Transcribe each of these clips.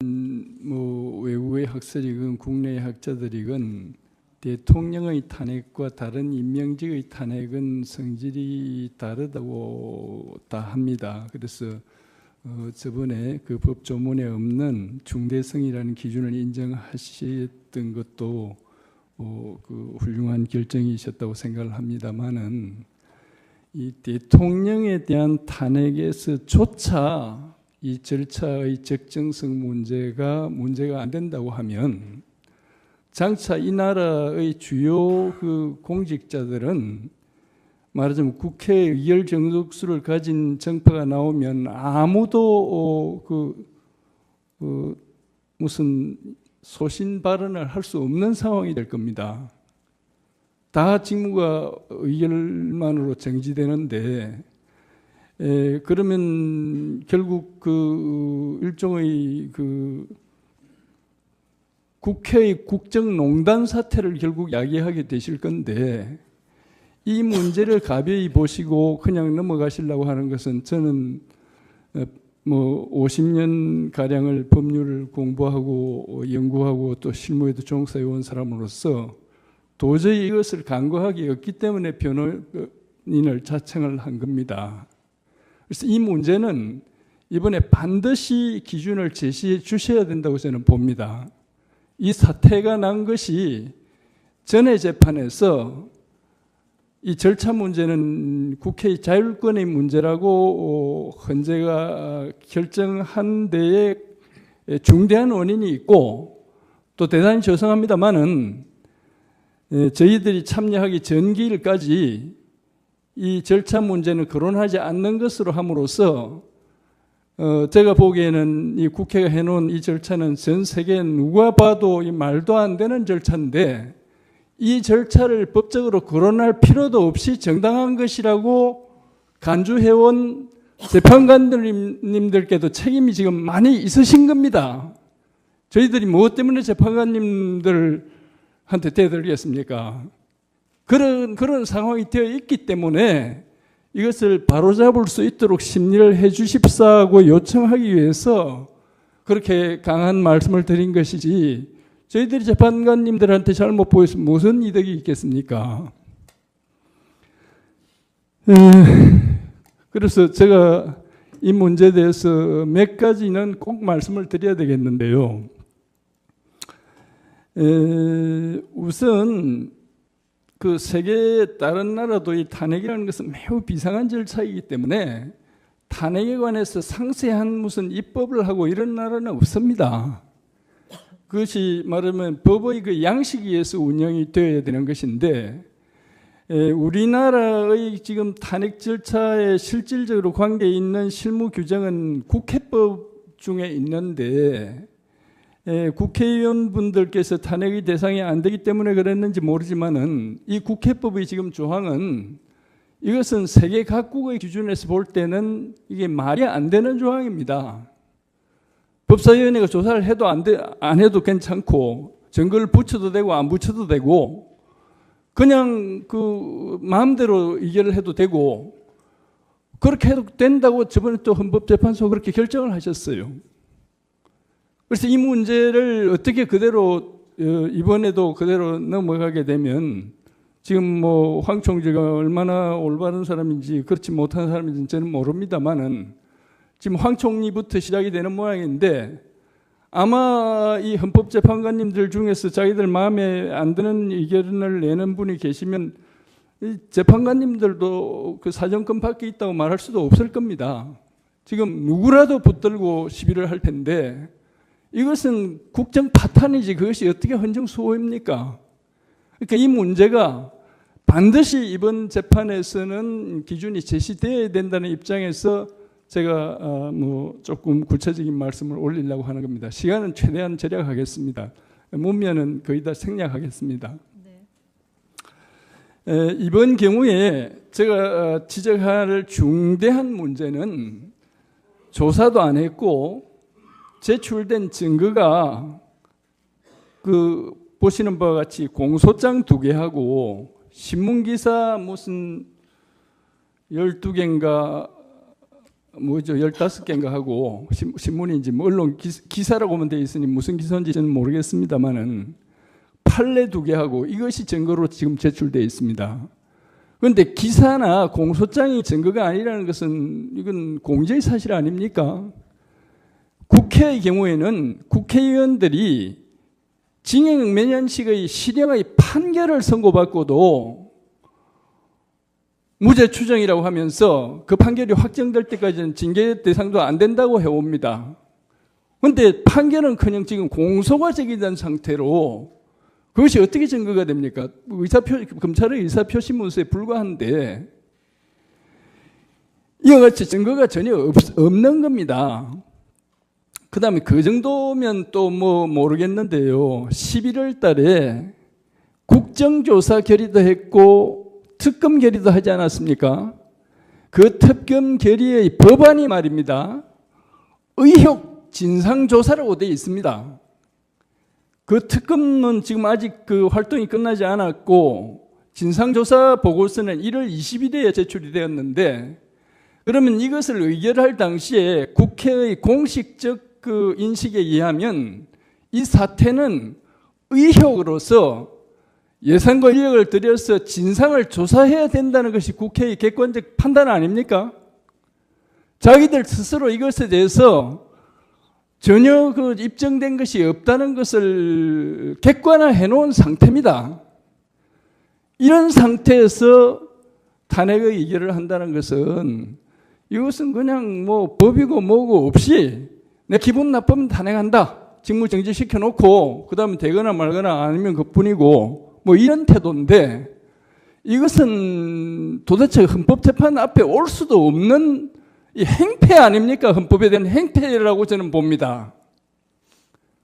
뭐 외국의 학설이건 국내의 학자들이건 대통령의 탄핵과 다른 임명직의 탄핵은 성질이 다르다고 다 합니다. 그래서 저번에 그 법조문에 없는 중대성이라는 기준을 인정하셨던 것도 그 훌륭한 결정이셨다고 생각을 합니다만은 이 대통령에 대한 탄핵에서조차 이 절차의 적정성 문제가 안 된다고 하면 장차 이 나라의 주요 그 공직자들은 말하자면 국회에 의결 정족수를 가진 정파가 나오면 아무도 무슨 소신 발언을 할 수 없는 상황이 될 겁니다. 다 직무가 의결만으로 정지되는데 그러면 결국 그 일종의 그 국회의 국정농단 사태를 결국 야기하게 되실 건데 이 문제를 가벼이 보시고 그냥 넘어가시려고 하는 것은 저는 뭐 50년 가량을 법률을 공부하고 연구하고 또 실무에도 종사해 온 사람으로서 도저히 이것을 간과하기 없기 때문에 변호인을 자청을 한 겁니다. 그래서 이 문제는 이번에 반드시 기준을 제시해 주셔야 된다고 저는 봅니다. 이 사태가 난 것이 전의 재판에서 이 절차 문제는 국회의 자율권의 문제라고 헌재가 결정한 데에 중대한 원인이 있고 또 대단히 죄송합니다만은 저희들이 참여하기 전기일까지 이 절차 문제는 거론하지 않는 것으로 함으로써 제가 보기에는 이 국회가 해놓은 이 절차는 전 세계 누가 봐도 이 말도 안 되는 절차인데 이 절차를 법적으로 거론할 필요도 없이 정당한 것이라고 간주해온 재판관님들께도 책임이 지금 많이 있으신 겁니다. 저희들이 무엇 때문에 재판관님들한테 대들겠습니까? 그런 상황이 되어 있기 때문에 이것을 바로잡을 수 있도록 심리를 해 주십사고 요청하기 위해서 그렇게 강한 말씀을 드린 것이지 저희들이 재판관님들한테 잘못 보여서 무슨 이득이 있겠습니까? 그래서 제가 이 문제에 대해서 몇 가지는 꼭 말씀을 드려야 되겠는데요. 우선 그 세계 다른 나라도 이 탄핵이라는 것은 매우 비상한 절차이기 때문에 탄핵에 관해서 상세한 무슨 입법을 하고 이런 나라는 없습니다. 그것이 말하면 법의 그 양식에 의해서 운영이 되어야 되는 것인데 우리나라의 지금 탄핵 절차에 실질적으로 관계 있는 실무 규정은 국회법 중에 있는데 국회의원분들께서 탄핵의 대상이 안 되기 때문에 그랬는지 모르지만은 이 국회법의 지금 조항은 이것은 세계 각국의 기준에서 볼 때는 이게 말이 안 되는 조항입니다. 법사위원회가 조사를 해도 안 해도 괜찮고 증거를 붙여도 되고 안 붙여도 되고 그냥 그 마음대로 의결을 해도 되고 그렇게 해도 된다고 저번에 또 헌법재판소가 그렇게 결정을 하셨어요. 그래서 이 문제를 어떻게 그대로 이번에도 그대로 넘어가게 되면 지금 뭐 황 총재가 얼마나 올바른 사람인지 그렇지 못한 사람인지 저는 모릅니다만은 지금 황 총리부터 시작이 되는 모양인데 아마 이 헌법재판관님들 중에서 자기들 마음에 안 드는 의견을 내는 분이 계시면 이 재판관님들도 그 사정권 밖에 있다고 말할 수도 없을 겁니다. 지금 누구라도 붙들고 시비를 할 텐데 이것은 국정 파탄이지 그것이 어떻게 헌정수호입니까? 그러니까 이 문제가 반드시 이번 재판에서는 기준이 제시되어야 된다는 입장에서 제가 뭐 조금 구체적인 말씀을 올리려고 하는 겁니다. 시간은 최대한 절약하겠습니다. 문면은 거의 다 생략하겠습니다. 네. 이번 경우에 제가 지적할 중대한 문제는 조사도 안 했고 제출된 증거가 그 보시는 바와 같이 공소장 2개하고 신문기사 무슨 12개인가 뭐죠 15개인가 하고 신문인지 뭐 언론 기사라고 보면 돼 있으니 무슨 기사인지 저는 모르겠습니다만은 판례 2개 하고 이것이 증거로 지금 제출되어 있습니다. 그런데 기사나 공소장이 증거가 아니라는 것은 이건 공개의 사실 아닙니까? 국회의 경우에는 국회의원들이 징역 몇 년씩의 실형의 판결을 선고받고도 무죄 추정이라고 하면서 그 판결이 확정될 때까지는 징계 대상도 안 된다고 해옵니다. 그런데 판결은커녕 지금 공소가 제기된 상태로 그것이 어떻게 증거가 됩니까? 검찰의 의사표시문서에 불과한데 이와 같이 증거가 전혀 없는 겁니다. 그 다음에 그 정도면 또 뭐 모르겠는데요. 11월 달에 국정조사 결의도 했고 특검 결의도 하지 않았습니까? 그 특검 결의의 법안이 말입니다. 의혹 진상조사라고 되어 있습니다. 그 특검은 지금 아직 그 활동이 끝나지 않았고 진상조사 보고서는 1월 20일에 제출이 되었는데 그러면 이것을 의결할 당시에 국회의 공식적 그 인식에 의하면 이 사태는 의혹으로서 예산과 인력을 들여서 진상을 조사해야 된다는 것이 국회의 객관적 판단 아닙니까? 자기들 스스로 이것에 대해서 전혀 그 입증된 것이 없다는 것을 객관화해 놓은 상태입니다. 이런 상태에서 탄핵의 의결을 한다는 것은 이것은 그냥 뭐 법이고 뭐고 없이 내 기분 나쁘면 탄핵한다. 직무 정지시켜 놓고 그 다음에 되거나 말거나 아니면 그뿐이고 뭐 이런 태도인데 이것은 도대체 헌법재판 앞에 올 수도 없는 이 행패 아닙니까? 헌법에 대한 행패라고 저는 봅니다.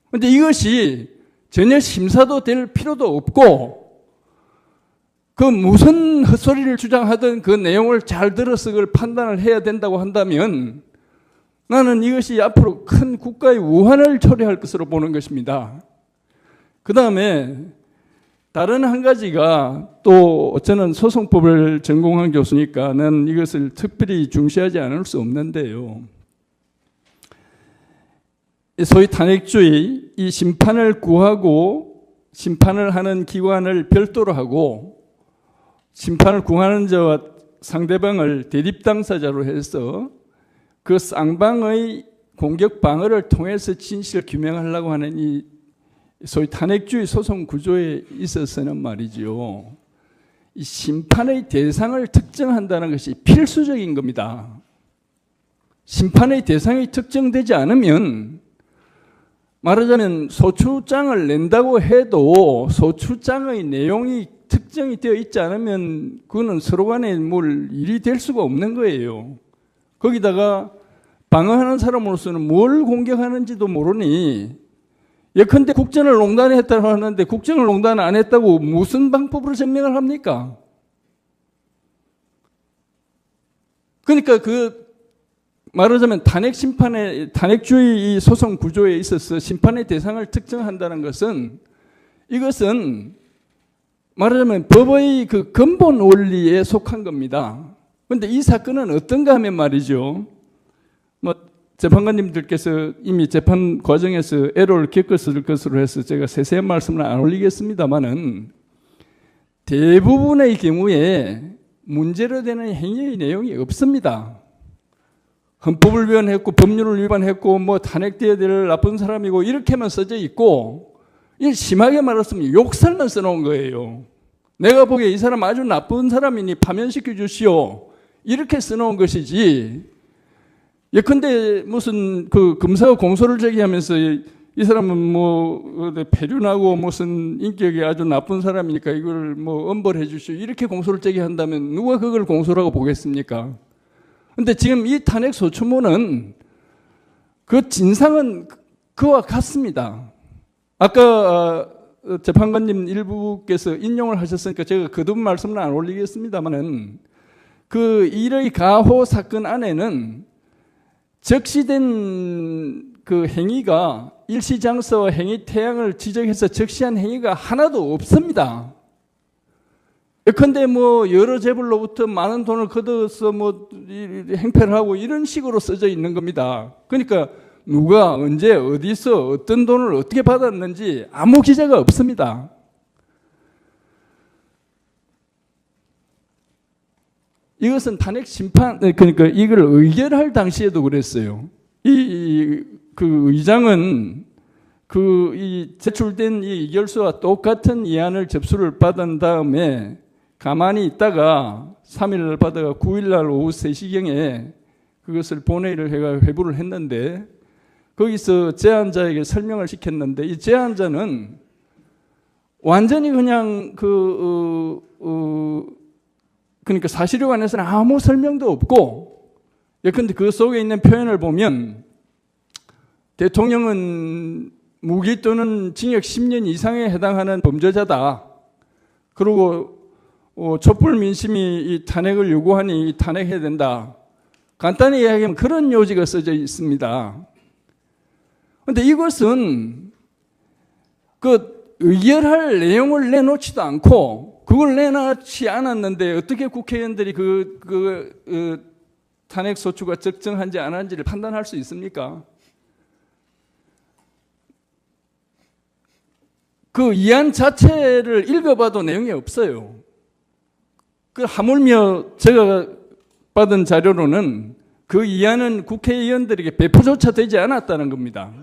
그런데 이것이 전혀 심사도 될 필요도 없고 그 무슨 헛소리를 주장하든 그 내용을 잘 들어서 그걸 판단을 해야 된다고 한다면 나는 이것이 앞으로 큰 국가의 우환을 초래할 것으로 보는 것입니다. 그 다음에 다른 한 가지가 또 저는 소송법을 전공한 교수니까 난 이것을 특별히 중시하지 않을 수 없는데요. 소위 탄핵주의, 이 심판을 구하고 심판을 하는 기관을 별도로 하고 심판을 구하는 자와 상대방을 대립당사자로 해서 그 쌍방의 공격 방어를 통해서 진실을 규명하려고 하는 이 소위 탄핵주의 소송 구조에 있어서는 말이죠. 이 심판의 대상을 특정한다는 것이 필수적인 겁니다. 심판의 대상이 특정되지 않으면 말하자면 소추장을 낸다고 해도 소추장의 내용이 특정이 되어 있지 않으면 그거는 서로 간에 뭘 일이 될 수가 없는 거예요. 거기다가 방어하는 사람으로서는 뭘 공격하는지도 모르니 예컨대 국정을 농단했다고 하는데 국정을 농단 안 했다고 무슨 방법으로 증명을 합니까? 그러니까 그 말하자면 탄핵주의 소송 구조에 있어서 심판의 대상을 특정한다는 것은 이것은 말하자면 법의 그 근본 원리에 속한 겁니다. 그런데 이 사건은 어떤가 하면 말이죠. 재판관님들께서 이미 재판 과정에서 애로를 겪었을 것으로 해서 제가 세세한 말씀을 안 올리겠습니다만은 대부분의 경우에 문제로 되는 행위의 내용이 없습니다. 헌법을 위반했고 법률을 위반했고 뭐 탄핵돼야 될 나쁜 사람이고 이렇게만 써져 있고 심하게 말했으면 욕설만 써놓은 거예요. 내가 보기에 이 사람 아주 나쁜 사람이니 파면시켜 주시오 이렇게 써놓은 것이지 예컨대 무슨 그 검사가 공소를 제기하면서 이 사람은 뭐 폐륜하고 무슨 인격이 아주 나쁜 사람이니까 이걸 뭐 엄벌해 주시오 이렇게 공소를 제기한다면 누가 그걸 공소라고 보겠습니까? 근데 지금 이 탄핵 소추문은 그 진상은 그와 같습니다. 아까 재판관님 일부께서 인용을 하셨으니까 제가 거듭 말씀을 안 올리겠습니다만은 그 일의 가호 사건 안에는 적시된 그 행위가 일시장소와 행위 태양을 지적해서 적시한 행위가 하나도 없습니다. 예컨대 뭐 여러 재벌로부터 많은 돈을 걷어서 뭐 행패를 하고 이런 식으로 써져 있는 겁니다. 그러니까 누가 언제 어디서 어떤 돈을 어떻게 받았는지 아무 기재가 없습니다. 이것은 탄핵 심판, 그러니까 이걸 의결할 당시에도 그랬어요. 그 의장은 이 제출된 이 의결서와 똑같은 이안을 접수를 받은 다음에 가만히 있다가 3일날 받아가 9일날 오후 3시경에 그것을 본회의를 해가 회부를 했는데 거기서 제안자에게 설명을 시켰는데 이 제안자는 완전히 그냥 그러니까 사실에 관해서는 아무 설명도 없고 예컨대 그 속에 있는 표현을 보면 대통령은 무기 또는 징역 10년 이상에 해당하는 범죄자다. 그리고 촛불 민심이 이 탄핵을 요구하니 탄핵해야 된다. 간단히 이야기하면 그런 요지가 써져 있습니다. 그런데 이것은 그 의결할 내용을 내놓지도 않고 그걸 내놓지 않았는데 어떻게 국회의원들이 탄핵 소추가 적정한지 안 한지를 판단할 수 있습니까? 그 이안 자체를 읽어봐도 내용이 없어요. 하물며 제가 받은 자료로는 그 이안은 국회의원들에게 배포조차 되지 않았다는 겁니다.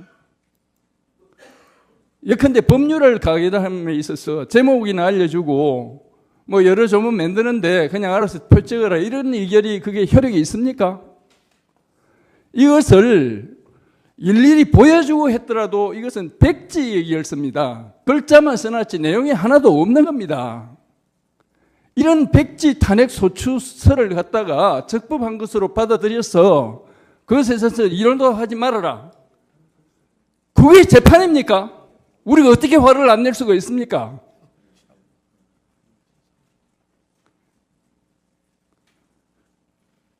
예컨대 법률을 가결함에 있어서 제목이나 알려주고 뭐 여러 조문 만드는데 그냥 알아서 표 찍어라 이런 의결이 그게 효력이 있습니까? 이것을 일일이 보여주고 했더라도 이것은 백지 의결서입니다. 글자만 써놨지 내용이 하나도 없는 겁니다. 이런 백지 탄핵 소추서를 갖다가 적법한 것으로 받아들여서 그것에 있어서 이론도 하지 말아라. 그게 재판입니까? 우리가 어떻게 화를 안 낼 수가 있습니까?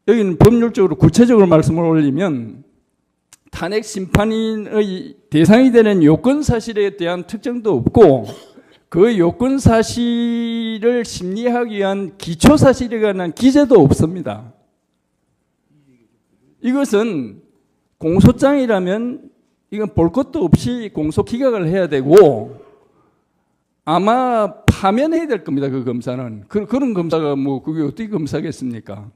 여기는 법률적으로 구체적으로 말씀을 올리면 탄핵 심판인의 대상이 되는 요건 사실에 대한 특정도 없고 그 요건 사실을 심리하기 위한 기초 사실에 관한 기재도 없습니다. 이것은 공소장이라면 이건 볼 것도 없이 공소 기각을 해야 되고 아마 파면해야 될 겁니다. 그 검사는. 그런 검사가 뭐 그게 어떻게 검사겠습니까?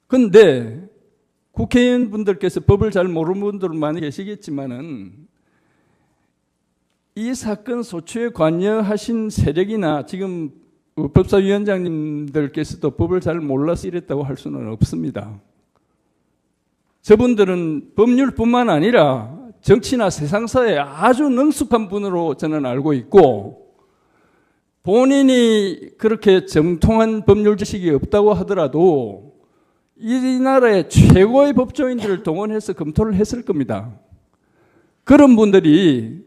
그런데 국회의원분들께서 법을 잘 모르는 분들은 많이 계시겠지만은 이 사건 소추에 관여하신 세력이나 지금 법사위원장님들께서도 법을 잘 몰라서 이랬다고 할 수는 없습니다. 저분들은 법률뿐만 아니라 정치나 세상사에 아주 능숙한 분으로 저는 알고 있고 본인이 그렇게 정통한 법률 지식이 없다고 하더라도 이 나라의 최고의 법조인들을 동원해서 검토를 했을 겁니다. 그런 분들이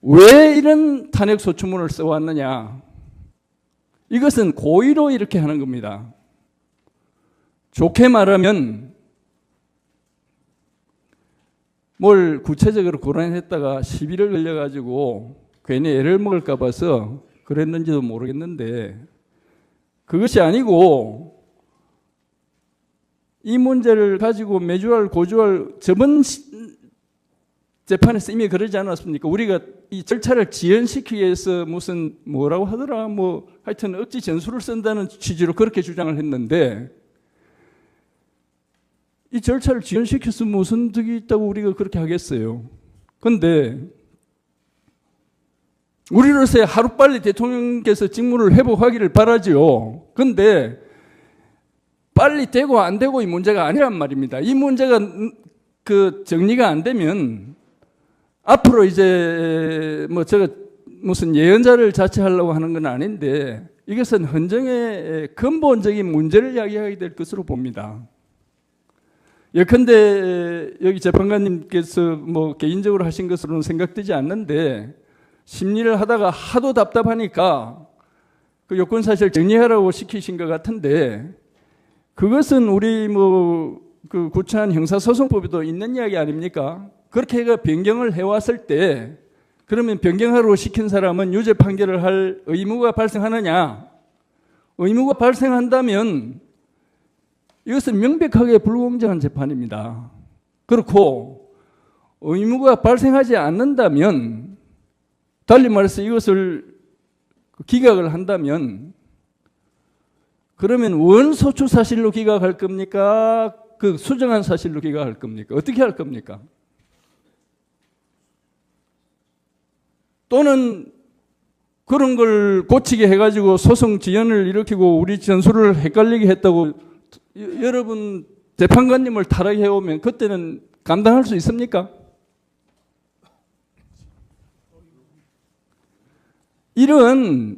왜 이런 탄핵 소추문을 써왔느냐? 이것은 고의로 이렇게 하는 겁니다. 좋게 말하면 뭘 구체적으로 고란했다가 시비를 걸려가지고 괜히 애를 먹을까 봐서 그랬는지도 모르겠는데 그것이 아니고 이 문제를 가지고 매주할 고주할 저번 재판에서 이미 그러지 않았습니까? 우리가 이 절차를 지연시키기 위해서 무슨 뭐라고 하더라 뭐 하여튼 억지 전술을 쓴다는 취지로 그렇게 주장을 했는데 이 절차를 지연시켜서 무슨 득이 있다고 우리가 그렇게 하겠어요? 그런데 우리로서야 하루빨리 대통령께서 직무를 회복하기를 바라죠. 그런데 빨리 되고 안 되고 이 문제가 아니란 말입니다. 이 문제가 정리가 안 되면 앞으로 이제 뭐 제가 무슨 예언자를 자처하려고 하는 건 아닌데 이것은 헌정의 근본적인 문제를 이야기하게 될 것으로 봅니다. 예컨대 여기 재판관님께서 뭐 개인적으로 하신 것으로는 생각되지 않는데 심리를 하다가 하도 답답하니까 그 요건 사실 정리하라고 시키신 것 같은데 그것은 우리 그 구체한 형사소송법에도 있는 이야기 아닙니까? 그렇게 변경을 해왔을 때 그러면 변경하라고 시킨 사람은 유죄 판결을 할 의무가 발생하느냐? 의무가 발생한다면 이것은 명백하게 불공정한 재판입니다. 그렇고 의무가 발생하지 않는다면, 달리 말해서 이것을 기각을 한다면, 그러면 원소추 사실로 기각할 겁니까? 그 수정한 사실로 기각할 겁니까? 어떻게 할 겁니까? 또는 그런 걸 고치게 해가지고 소송 지연을 일으키고 우리 전술을 헷갈리게 했다고 여러분 재판관님을 타락해 오면 그때는 감당할 수 있습니까? 이런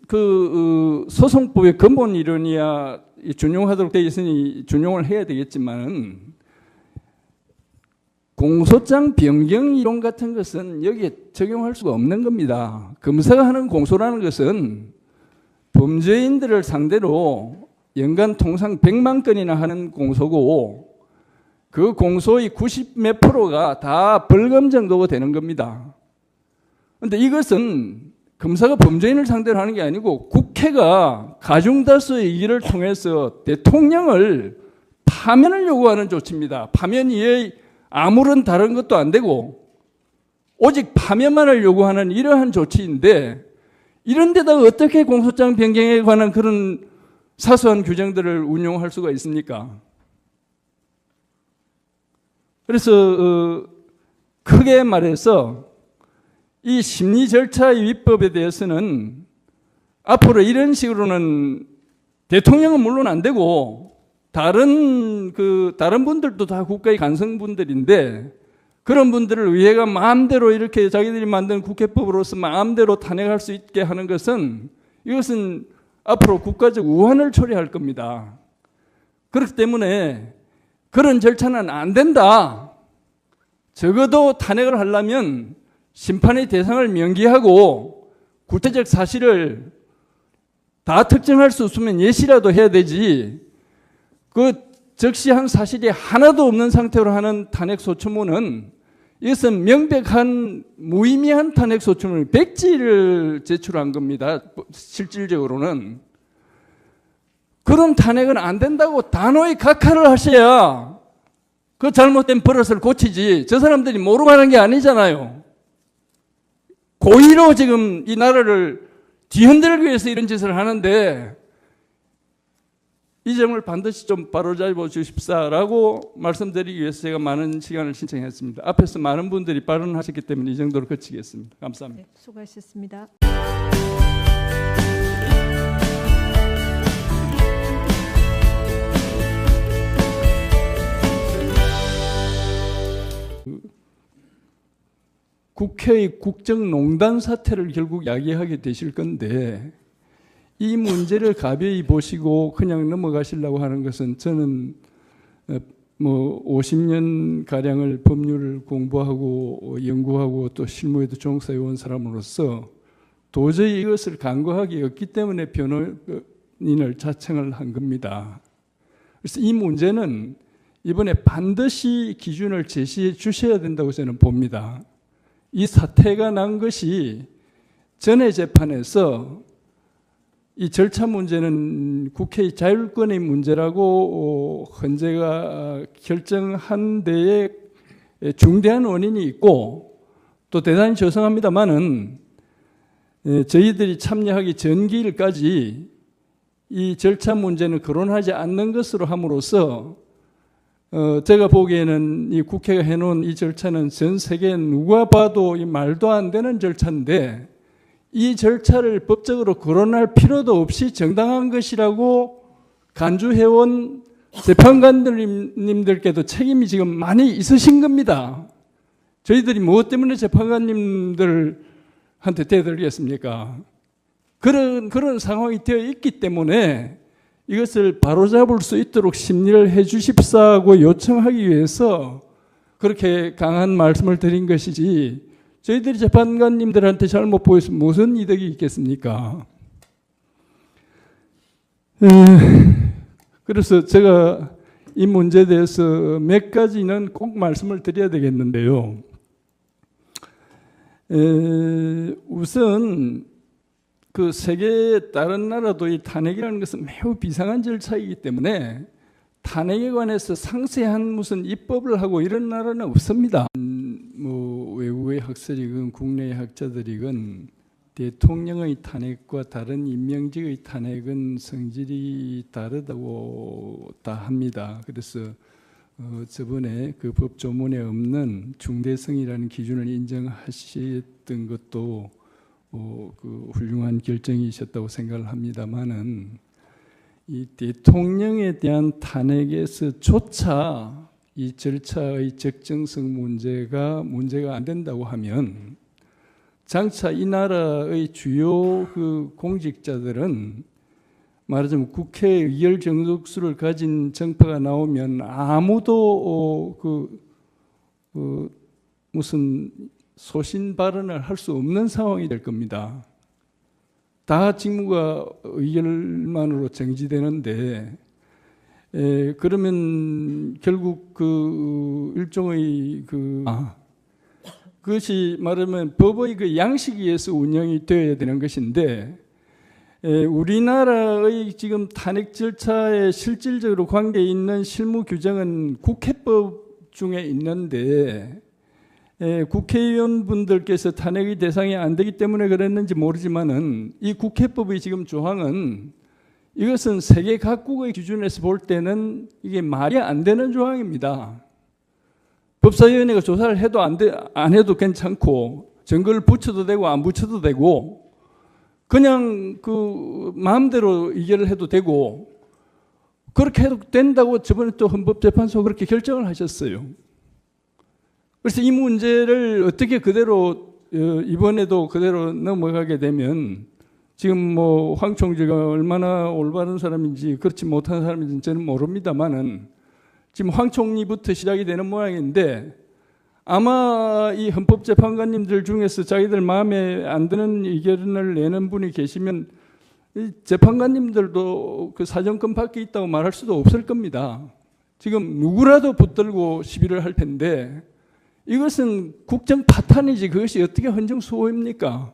그 소송법의 근본 이론이야 준용하도록 되어 있으니 준용을 해야 되겠지만, 공소장 변경 이론 같은 것은 여기에 적용할 수가 없는 겁니다. 검사가 하는 공소라는 것은 범죄인들을 상대로 연간 통상 100만 건이나 하는 공소고, 그 공소의 90몇 프로가 다 벌금 정도가 되는 겁니다. 그런데 이것은 검사가 범죄인을 상대로 하는 게 아니고 국회가 가중다수의 의결을 통해서 대통령을 파면을 요구하는 조치입니다. 파면 이외에 아무런 다른 것도 안 되고 오직 파면만을 요구하는 이러한 조치인데, 이런 데다가 어떻게 공소장 변경에 관한 그런 사소한 규정들을 운용할 수가 있습니까? 그래서 크게 말해서 이 심리 절차의 위법에 대해서는 앞으로 이런 식으로는 대통령은 물론 안 되고 다른 분들도 다 국가의 간성분들인데, 그런 분들을 의회가 마음대로 이렇게 자기들이 만든 국회법으로서 마음대로 탄핵할 수 있게 하는 것은, 이것은 앞으로 국가적 우환을 초래할 겁니다. 그렇기 때문에 그런 절차는 안 된다. 적어도 탄핵을 하려면 심판의 대상을 명기하고 구체적 사실을 다 특정할 수 없으면 예시라도 해야 되지, 그 적시한 사실이 하나도 없는 상태로 하는 탄핵소추문은, 이것은 명백한 무의미한 탄핵소추문 백지를 제출한 겁니다. 실질적으로는. 그런 탄핵은 안 된다고 단호히 각하를 하셔야 그 잘못된 버릇을 고치지, 저 사람들이 모르고 하는 게 아니잖아요. 고의로 지금 이 나라를 뒤흔들기 위해서 이런 짓을 하는데, 이 점을 반드시 좀 바로잡아 주십사라고 말씀드리기 위해서 제가 많은 시간을 신청했습니다. 앞에서 많은 분들이 발언하셨기 때문에 이 정도로 그치겠습니다. 감사합니다. 네, 수고하셨습니다. 국회의 국정농단 사태를 결국 야기하게 되실 건데, 이 문제를 가벼이 보시고 그냥 넘어가시려고 하는 것은, 저는 50년 가량을 법률을 공부하고 연구하고 또 실무에도 종사해 온 사람으로서 도저히 이것을 간과하기 없기 때문에 변호인을 자청을 한 겁니다. 그래서 이 문제는 이번에 반드시 기준을 제시해 주셔야 된다고 저는 봅니다. 이 사태가 난 것이 전의 재판에서 이 절차 문제는 국회의 자율권의 문제라고 헌재가 결정한 데에 중대한 원인이 있고, 또 대단히 죄송합니다마는 저희들이 참여하기 전기일까지 이 절차 문제는 거론하지 않는 것으로 함으로써 제가 보기에는 이 국회가 해놓은 이 절차는 전 세계 누가 봐도 이 말도 안 되는 절차인데, 이 절차를 법적으로 거론할 필요도 없이 정당한 것이라고 간주해온 재판관님들께도 책임이 지금 많이 있으신 겁니다. 저희들이 무엇 때문에 재판관님들한테 대들겠습니까? 그런 상황이 되어 있기 때문에 이것을 바로잡을 수 있도록 심리를 해 주십사고 요청하기 위해서 그렇게 강한 말씀을 드린 것이지, 저희들이 재판관님들한테 잘못 보여서 무슨 이득이 있겠습니까? 그래서 제가 이 문제에 대해서 몇 가지는 꼭 말씀을 드려야 되겠는데요. 우선 그 세계 다른 나라도 이 탄핵이라는 것은 매우 비상한 절차이기 때문에 탄핵에 관해서 상세한 무슨 입법을 하고 이런 나라는 없습니다. 뭐 외국의 학설이건 국내의 학자들이건 대통령의 탄핵과 다른 임명직의 탄핵은 성질이 다르다고 다 합니다. 그래서 저번에 그 법조문에 없는 중대성이라는 기준을 인정하셨던 것도 그 훌륭한 결정이셨다고 생각을 합니다만은 이 대통령에 대한 탄핵에서조차 이 절차의 적정성 문제가 안 된다고 하면 장차 이 나라의 주요 그 공직자들은 말하자면 국회 의결 정족수를 가진 정파가 나오면 아무도 무슨 소신 발언을 할 수 없는 상황이 될 겁니다. 다 직무가 의결만으로 정지되는데 그러면 결국 그 일종의 그것이 말하면 법의 그 양식에 의해서 운영이 되어야 되는 것인데 우리나라의 지금 탄핵 절차에 실질적으로 관계 있는 실무 규정은 국회법 중에 있는데 국회의원분들께서 탄핵의 대상이 안 되기 때문에 그랬는지 모르지만은 이 국회법의 지금 조항은 이것은 세계 각국의 기준에서 볼 때는 이게 말이 안 되는 조항입니다. 법사위원회가 조사를 해도 안 해도 괜찮고 증거를 붙여도 되고 안 붙여도 되고 그냥 그 마음대로 의결을 해도 되고 그렇게 해도 된다고 저번에 또 헌법재판소가 그렇게 결정을 하셨어요. 그래서 이 문제를 어떻게 그대로 이번에도 그대로 넘어가게 되면 지금 뭐 황 총재가 얼마나 올바른 사람인지 그렇지 못한 사람인지 저는 모릅니다만은 지금 황 총리부터 시작이 되는 모양인데 아마 이 헌법재판관님들 중에서 자기들 마음에 안 드는 의견을 내는 분이 계시면 이 재판관님들도 그 사정권 밖에 있다고 말할 수도 없을 겁니다. 지금 누구라도 붙들고 시비를 할 텐데 이것은 국정 파탄이지 그것이 어떻게 헌정수호입니까?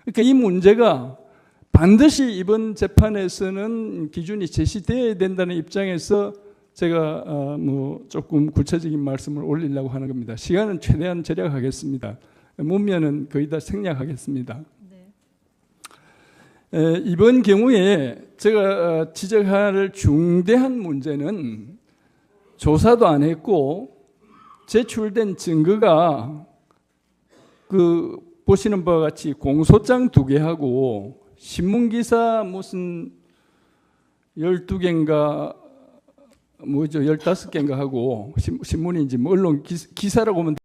그러니까 이 문제가 반드시 이번 재판에서는 기준이 제시되어야 된다는 입장에서 제가 뭐 조금 구체적인 말씀을 올리려고 하는 겁니다. 시간은 최대한 절약하겠습니다. 문면은 거의 다 생략하겠습니다. 네. 이번 경우에 제가 지적할 중대한 문제는 조사도 안 했고 제출된 증거가 그 보시는 바와 같이 공소장 2개하고 신문기사 무슨 12개인가 뭐죠 15개인가 하고 신문인지 뭐 언론 기사라고 보면